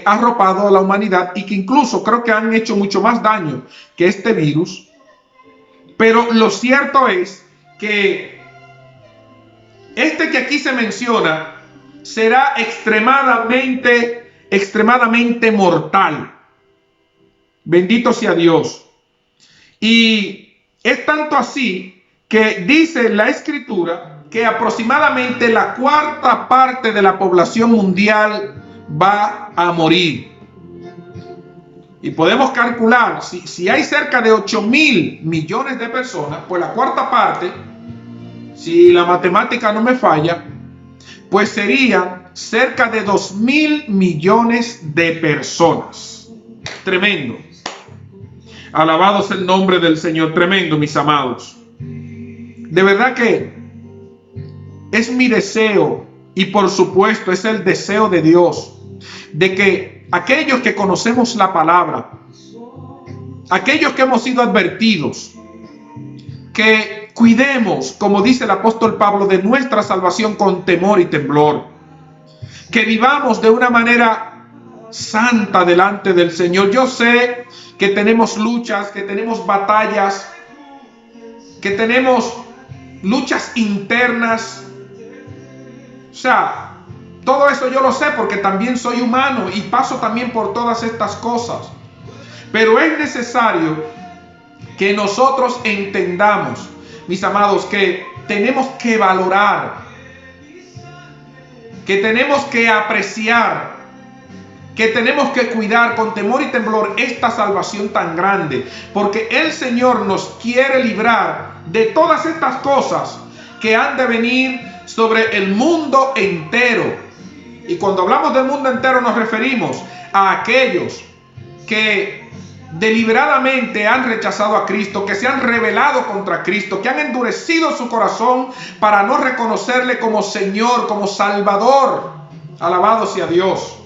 arropado a la humanidad y que incluso creo que han hecho mucho más daño que este virus. Pero lo cierto es que este que aquí se menciona será extremadamente mortal. Bendito sea Dios. Y es tanto así que dice la Escritura que aproximadamente la cuarta parte de la población mundial va a morir. Y podemos calcular, si hay cerca de 8.000 millones de personas, pues la cuarta parte, si la matemática no me falla, pues serían cerca de 2.000 millones de personas. Tremendo. Alabado sea el nombre del Señor. Tremendo, mis amados. De verdad que es mi deseo, y por supuesto es el deseo de Dios, de que aquellos que conocemos la palabra, aquellos que hemos sido advertidos, que cuidemos, como dice el apóstol Pablo, de nuestra salvación con temor y temblor, que vivamos de una manera santa delante del Señor. Yo sé que tenemos luchas, que tenemos batallas, que tenemos luchas internas. O sea, todo eso yo lo sé porque también soy humano y paso también por todas estas cosas. Pero es necesario que nosotros entendamos, mis amados, que tenemos que valorar, que tenemos que apreciar, que tenemos que cuidar con temor y temblor esta salvación tan grande, porque el Señor nos quiere librar de todas estas cosas que han de venir sobre el mundo entero. Y cuando hablamos del mundo entero nos referimos a aquellos que deliberadamente han rechazado a Cristo, que se han rebelado contra Cristo, que han endurecido su corazón para no reconocerle como Señor, como Salvador. Alabado sea Dios.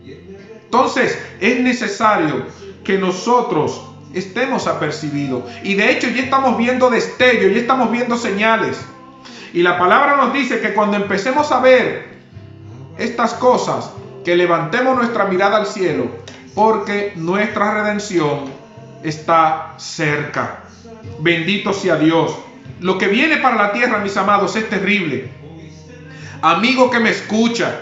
Entonces es necesario que nosotros estemos apercibidos. Y de hecho ya estamos viendo destellos, ya estamos viendo señales. Y la palabra nos dice que cuando empecemos a ver estas cosas, que levantemos nuestra mirada al cielo, porque nuestra redención está cerca. Bendito sea Dios. Lo que viene para la tierra, mis amados, es terrible. Amigo que me escucha,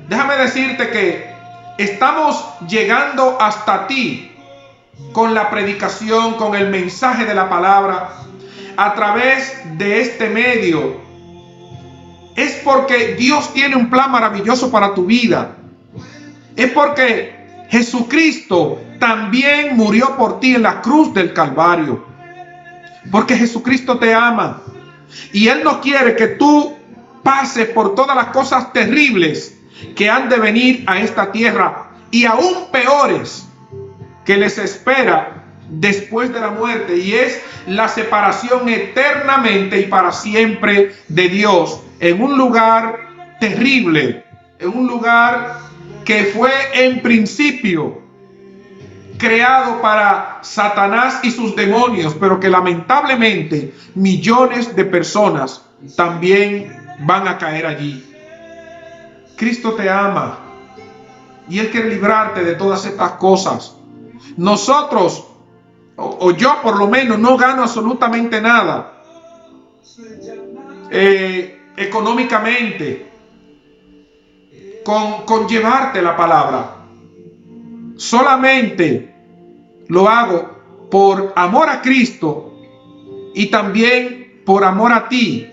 déjame decirte que estamos llegando hasta ti con la predicación, con el mensaje de la palabra, a través de este medio. Es porque Dios tiene un plan maravilloso para tu vida. Es porque Jesucristo también murió por ti en la cruz del Calvario. Porque Jesucristo te ama. Y Él no quiere que tú pases por todas las cosas terribles que han de venir a esta tierra, y aún peores que les espera después de la muerte, y es la separación eternamente y para siempre de Dios, en un lugar terrible, en un lugar que fue en principio creado para Satanás y sus demonios, pero que lamentablemente millones de personas también van a caer allí. Cristo te ama y Él quiere librarte de todas estas cosas. Nosotros, o yo por lo menos, no gano absolutamente nada económicamente con llevarte la palabra. Solamente lo hago por amor a Cristo y también por amor a ti,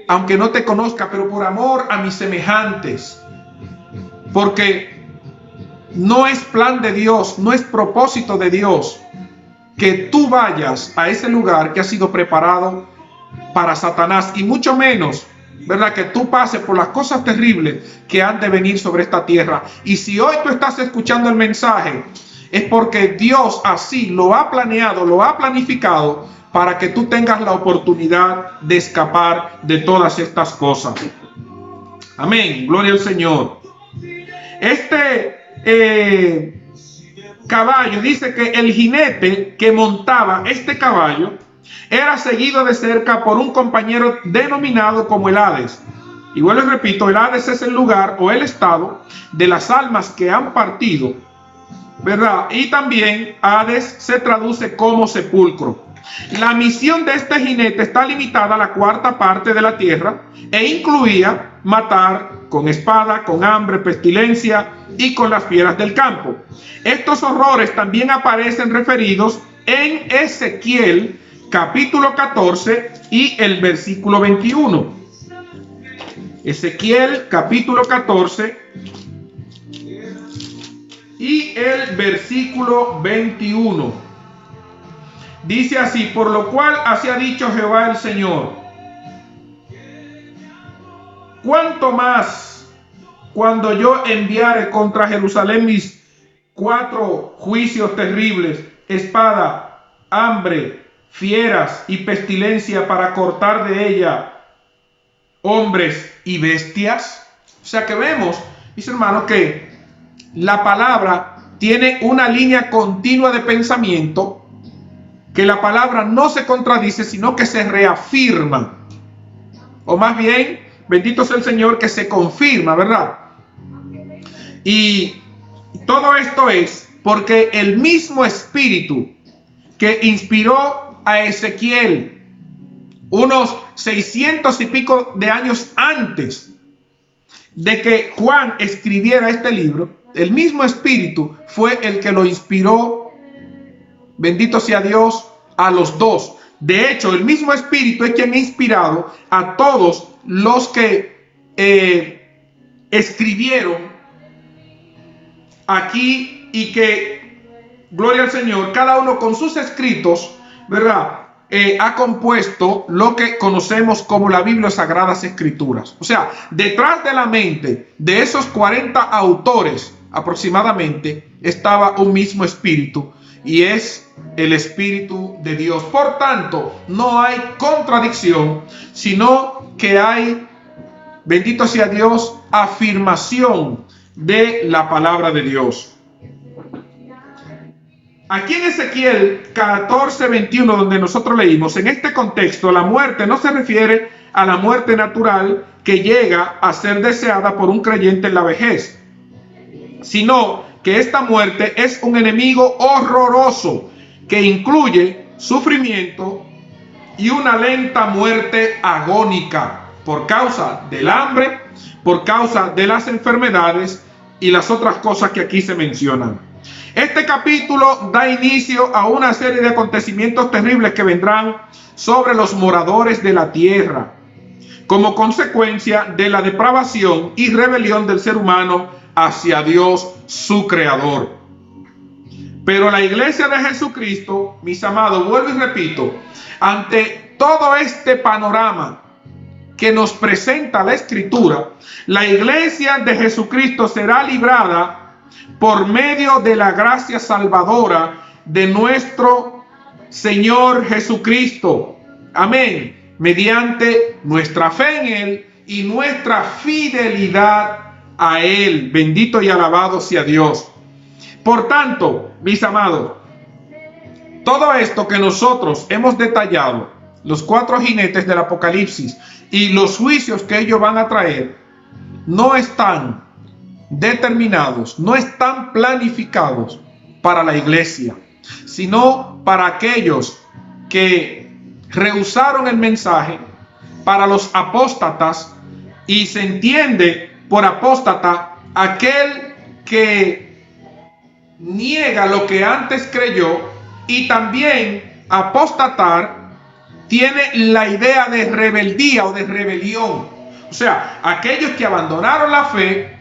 aunque no te conozca, pero por amor a mis semejantes. Porque no es plan de Dios, no es propósito de Dios que tú vayas a ese lugar que ha sido preparado para Satanás, y mucho menos, ¿verdad?, que tú pases por las cosas terribles que han de venir sobre esta tierra. Y si hoy tú estás escuchando el mensaje, es porque Dios así lo ha planeado, lo ha planificado, para que tú tengas la oportunidad de escapar de todas estas cosas. Amén, gloria al Señor. Este caballo, dice que el jinete que montaba este caballo era seguido de cerca por un compañero denominado como el Hades. Igual les repito, el Hades es el lugar o el estado de las almas que han partido, ¿verdad? Y también Hades se traduce como sepulcro. La misión de este jinete está limitada a la cuarta parte de la tierra e incluía matar con espada, con hambre, pestilencia y con las fieras del campo. Estos horrores también aparecen referidos en Ezequiel capítulo 14 y el versículo 21. Ezequiel capítulo 14 y el versículo 21. Dice así: por lo cual así ha dicho Jehová el Señor, cuánto más cuando yo enviare contra Jerusalén mis 4 juicios terribles, espada, hambre, fieras y pestilencia, para cortar de ella hombres y bestias. O sea que vemos, mis hermanos, que la palabra tiene una línea continua de pensamiento, que la palabra no se contradice, sino que se reafirma, o más bien, bendito sea el Señor, que se confirma, ¿verdad? Y todo esto es porque el mismo Espíritu que inspiró a Ezequiel unos 600 y pico de años antes de que Juan escribiera este libro, el mismo Espíritu fue el que lo inspiró, bendito sea Dios, a los dos. De hecho, el mismo Espíritu es quien ha inspirado a todos los que escribieron aquí, y que, gloria al Señor, cada uno con sus escritos, ¿verdad?, ha compuesto lo que conocemos como la Biblia, Sagradas Escrituras. O sea, detrás de la mente de esos 40 autores aproximadamente estaba un mismo Espíritu, y es el Espíritu de Dios. Por tanto, no hay contradicción, sino que hay, bendito sea Dios, afirmación de la palabra de Dios. Aquí en Ezequiel 14:21, donde nosotros leímos, en este contexto, la muerte no se refiere a la muerte natural que llega a ser deseada por un creyente en la vejez, sino que esta muerte es un enemigo horroroso que incluye sufrimiento y una lenta muerte agónica por causa del hambre, por causa de las enfermedades y las otras cosas que aquí se mencionan. Este capítulo da inicio a una serie de acontecimientos terribles que vendrán sobre los moradores de la tierra, como consecuencia de la depravación y rebelión del ser humano hacia Dios, su creador. Pero la iglesia de Jesucristo, mis amados, vuelvo y repito, ante todo este panorama que nos presenta la Escritura, la iglesia de Jesucristo será librada por medio de la gracia salvadora de nuestro Señor Jesucristo. Amén. Mediante nuestra fe en Él y nuestra fidelidad a Él. Bendito y alabado sea Dios. Por tanto, mis amados, todo esto que nosotros hemos detallado, los 4 jinetes del Apocalipsis y los juicios que ellos van a traer, no están determinados, no están planificados para la iglesia, sino para aquellos que rehusaron el mensaje, para los apóstatas, y se entiende por apóstata aquel que niega lo que antes creyó, y también apostatar tiene la idea de rebeldía o de rebelión, o sea, aquellos que abandonaron la fe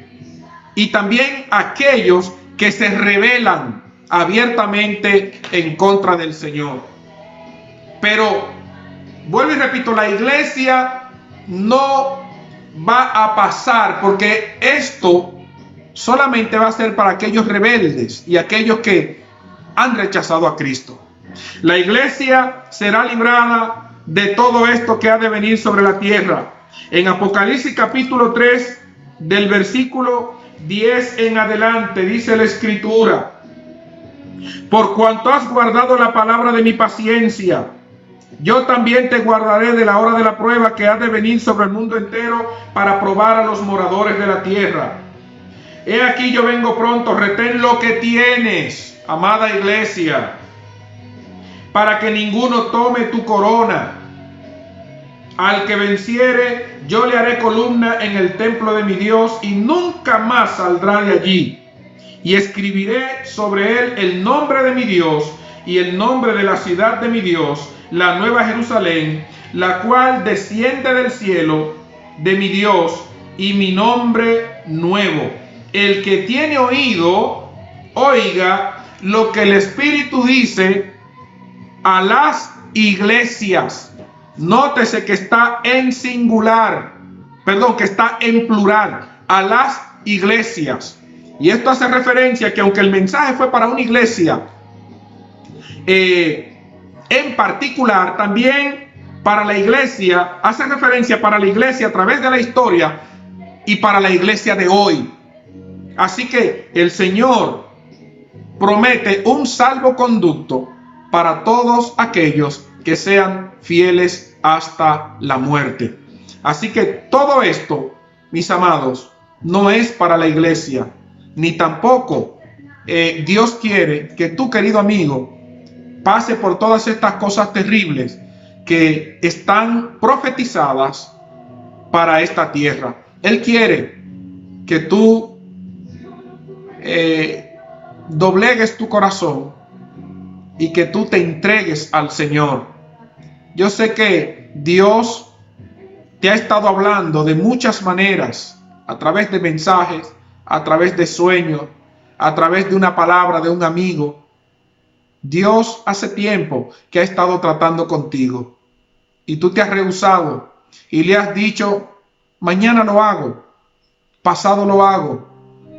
y también aquellos que se rebelan abiertamente en contra del Señor. Pero vuelvo y repito, la iglesia no va a pasar, porque esto solamente va a ser para aquellos rebeldes y aquellos que han rechazado a Cristo. La iglesia será librada de todo esto que ha de venir sobre la tierra. En Apocalipsis capítulo 3, del versículo 10 en adelante, dice la Escritura: por cuanto has guardado la palabra de mi paciencia, yo también te guardaré de la hora de la prueba que ha de venir sobre el mundo entero para probar a los moradores de la tierra. He aquí yo vengo pronto, retén lo que tienes, amada iglesia, para que ninguno tome tu corona. Al que venciere, yo le haré columna en el templo de mi Dios y nunca más saldrá de allí. Y escribiré sobre él el nombre de mi Dios y el nombre de la ciudad de mi Dios, la nueva Jerusalén, la cual desciende del cielo de mi Dios, y mi nombre nuevo. El que tiene oído, oiga lo que el Espíritu dice a las iglesias. Nótese que está en singular, que está en plural, a las iglesias. Y esto hace referencia a que aunque el mensaje fue para una iglesia en particular, también para la iglesia, hace referencia para la iglesia a través de la historia y para la iglesia de hoy. Así que el Señor promete un salvoconducto para todos aquellos que sean fieles hasta la muerte. Así que todo esto, mis amados, no es para la iglesia, ni tampoco Dios quiere que tú, querido amigo, pase por todas estas cosas terribles que están profetizadas para esta tierra. Él quiere que tú doblegues tu corazón y que tú te entregues al Señor. Yo sé que Dios te ha estado hablando de muchas maneras, a través de mensajes, a través de sueños, a través de una palabra de un amigo. Dios hace tiempo que ha estado tratando contigo y tú te has rehusado y le has dicho: mañana lo hago, pasado lo hago,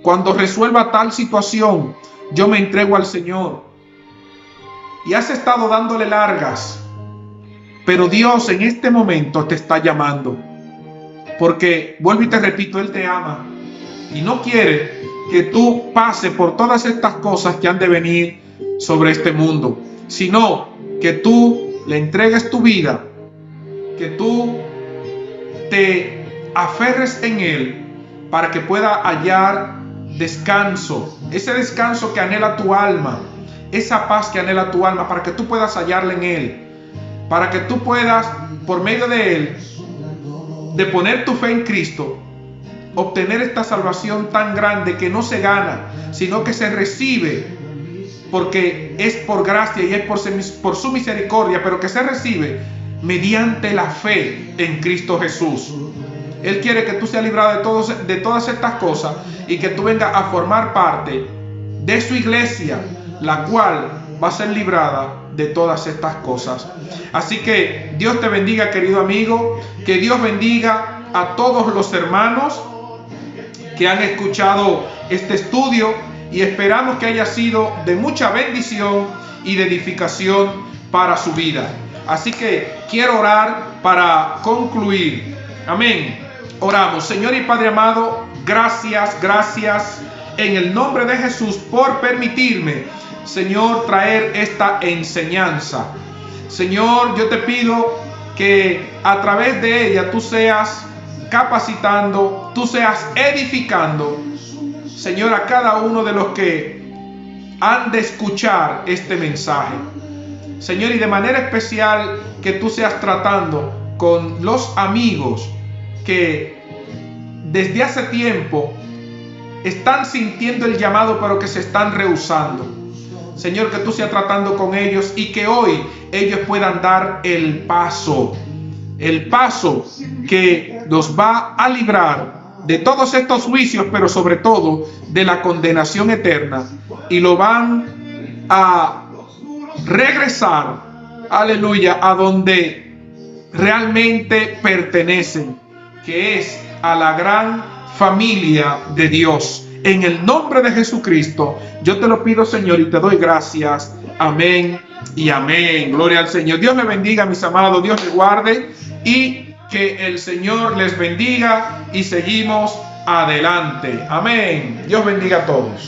cuando resuelva tal situación yo me entrego al Señor. Y has estado dándole largas, pero Dios en este momento te está llamando, porque vuelvo y te repito, Él te ama y no quiere que tú pases por todas estas cosas que han de venir sobre este mundo, sino que tú le entregues tu vida, que tú te aferres en Él para que pueda hallar descanso, ese descanso que anhela tu alma, esa paz que anhela tu alma, para que tú puedas hallarla en Él, para que tú puedas, por medio de Él, de poner tu fe en Cristo, obtener esta salvación tan grande que no se gana, sino que se recibe, porque es por gracia y es por su misericordia, pero que se recibe mediante la fe en Cristo Jesús. Él quiere que tú seas librado de todas estas cosas y que tú vengas a formar parte de su iglesia, la cual va a ser librada de todas estas cosas. Así que Dios te bendiga, querido amigo, que Dios bendiga a todos los hermanos que han escuchado este estudio, y esperamos que haya sido de mucha bendición y de edificación para su vida. Así que quiero orar para concluir. Amén. Oramos. Señor y Padre amado, gracias en el nombre de Jesús por permitirme, Señor, traer esta enseñanza. Señor, yo te pido que a través de ella tú seas capacitando, tú seas edificando, Señor, a cada uno de los que han de escuchar este mensaje. Señor, y de manera especial que tú seas tratando con los amigos que desde hace tiempo están sintiendo el llamado, pero que se están rehusando. Señor, que tú seas tratando con ellos y que hoy ellos puedan dar el paso que los va a librar de todos estos juicios, pero sobre todo de la condenación eterna, y lo van a regresar, aleluya, a donde realmente pertenecen, que es a la gran familia de Dios. En el nombre de Jesucristo, yo te lo pido, Señor, y te doy gracias. Amén y amén. Gloria al Señor. Dios les bendiga, mis amados. Dios les guarde y que el Señor les bendiga, y seguimos adelante. Amén. Dios bendiga a todos.